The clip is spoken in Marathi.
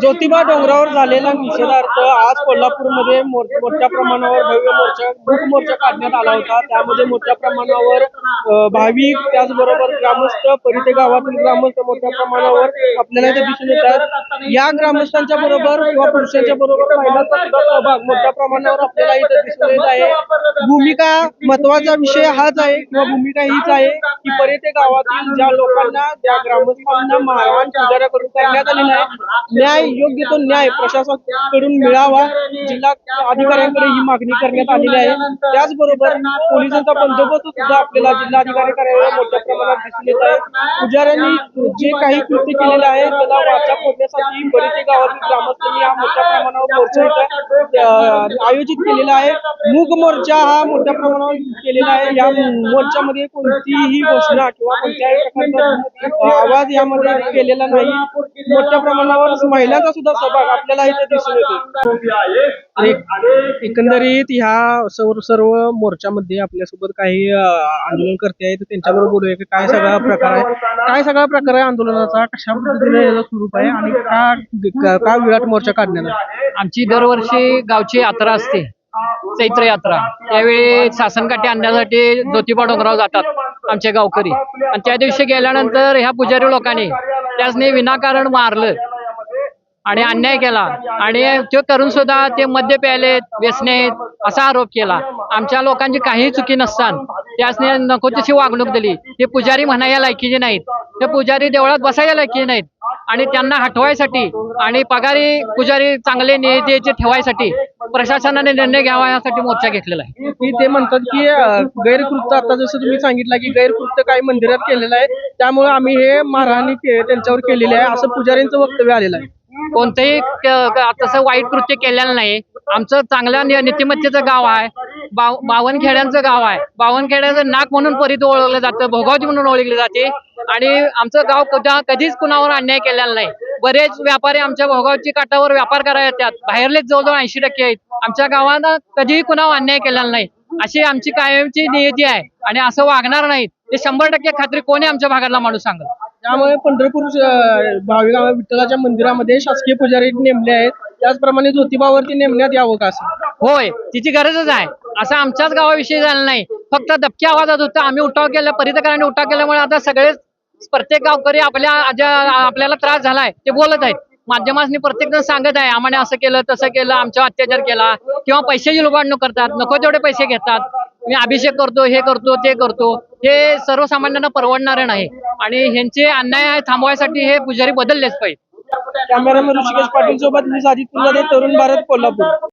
ज्योतिबा डोंगरावर झालेल्या निषेधार्थ आज कोल्हापूरमध्ये मोठ्या प्रमाणावर भव्य मूक मोर्चा काढण्यात आला होता। त्यामध्ये मोठ्या प्रमाणावर भाविक त्याचबरोबर ग्रामस्थ परिते गावातील ग्रामस्थ मोठ्या प्रमाणावर आपल्याला इथे दिसून येतात। या ग्रामस्थांच्या बरोबर किंवा पुरुषांच्या बरोबर महिलांचा सुद्धा सहभाग मोठ्या प्रमाणावर आपल्याला इथे दिसून येत आहे। भूमिका महत्वाचा विषय हाच आहे किंवा भूमिका हीच आहे की परिते गावातील ज्या लोकांना ज्या ग्रामस्थांना मारहाण पुजाऱ्याकडून करण्यात आलेला आहे न्याय योग्य तो न्याय प्रशासनाकडून मिळावा जिल्हा अधिकाऱ्यांकडे ही मागणी करण्यात आलेली आहे। त्याचबरोबर पोलिसांचा बंदोबस्त सुद्धा आपल्याला जिल्हाधिकारी कार्यालयात मोठ्या प्रमाणात दिसून येत आहे। पुजाऱ्यांनी जे काही कृत्य केलेले आहे त्याला वाचा फोडण्यासाठी परिते गावातील ग्रामस्थांनी हा मोठ्या प्रमाणावर मोर्चा इथं आयोजित केलेला आहे। मूक मोर्चा हा मोठ्या प्रमाणावर केलेला आहे। या मोर्चामध्ये कोणतीही घोषणा किंवा कोणत्याही प्रकारचा आवाज यामध्ये केलेला नाही। मोठ्या प्रमाणावर महिलांचा सुद्धा सहभाग आपल्याला इथे दिसून येतो। एकंदरीत ह्या सर्व मोर्चामध्ये आपल्यासोबत काही आंदोलनकर्ते आहेत, त्यांच्याबरोबर बोलूया की काय सगळा प्रकार आहे आंदोलनाचा, कशा पद्धतीने याचं स्वरूप आहे आणि का विराट मोर्चा काढण्यात आमची दरवर्षी गावची यात्रा असते, चैत्र यात्रा। त्यावेळी शासनकाठी आणण्यासाठी ज्योतिबा डोंगरावर जातात आमचे गावकरी आणि त्या दिवशी गेल्यानंतर ह्या पुजारी लोकांनी त्यासनी विनाकारण मारलं आणि अन्याय केला आणि ते करून सुद्धा ते मद्य प्यायले व्यसने असा आरोप केला। आमच्या लोकांची काही चुकी नसताना त्यासने नको तशी वागणूक दिली। ते पुजारी म्हणायला लायकीचे नाहीत, ते पुजारी देवळात बसायला लायकीचे नाहीत आणि त्यांना हटवायसाठी आणि पगारी पुजारी चांगले नियतीचे ठेवायसाठी प्रशासनाने निर्णय घ्यावा यासाठी मोर्चा घेतलेला आहे। ते म्हणतात की गैरकृत्य, आता जसं तुम्ही सांगितलं की गैरकृत्य काही मंदिरात केलेलं आहे त्यामुळे आम्ही हे मारहाणी त्यांच्यावर केलेली आहे असं पुजारींचं वक्तव्य आलेलं आहे। कोणतंही तसं वाईट कृत्य केलेलं नाही। आमचं चांगल्या नीतिमत्तेचं गाव आहे, बावनखेड्यांचं गाव आहे। बावनखेड्याचं नाक म्हणून परित ओळखलं जातं, भोगावती म्हणून ओळखले जाते आणि आमचं गाव कधीच कुणावर अन्याय केलेला नाही। बरेच व्यापारी आमच्या भोगावती काठावर व्यापार करायला येतात, बाहेरलेच जवळजवळ 80% आहेत। आमच्या गावानं कधीही कुणावर अन्याय केलेला नाही अशी आमची कायमची नियती आहे आणि असं वागणार नाहीत ते 100% खात्री कोणी आमच्या भागातला माणूस सांगेल। त्यामुळे पंढरपूर भाविक विठ्ठलाच्या मंदिरामध्ये शासकीय पुजारी नेमले आहेत, त्याचप्रमाणे ज्योतिबावरती नेमण्यात यावं का असं? होय, तिची गरजच आहे। असं आमच्याच गावाविषयी झालं नाही, फक्त दबक्या आवाजात होतं। आम्ही उठाव केला, परितकरांनी उठाव केल्यामुळे आता सगळे प्रत्येक गावकरी आपल्याला त्रास झालाय ते बोलत आहेत। माध्यमांनी प्रत्येक जण सांगत आहे आम्हाला असं केलं तसं केलं, आमच्यावर अत्याचार केला किंवा पैशाची लुबाडणूक करतात, नको तेवढे पैसे घेतात, मी अभिषेक करतो, हे करतो, ते करतो। हे सर्वसामान्यांना परवडणारे नाही आणि ह्यांचे अन्याय थांबवायसाठी हे पुजारी बदललेच पाहिजे। कॅमेरामॅन ऋषिकेश पाटील सोबत मी साजिद पुल्ला, तरुण भारत, कोल्हापूर।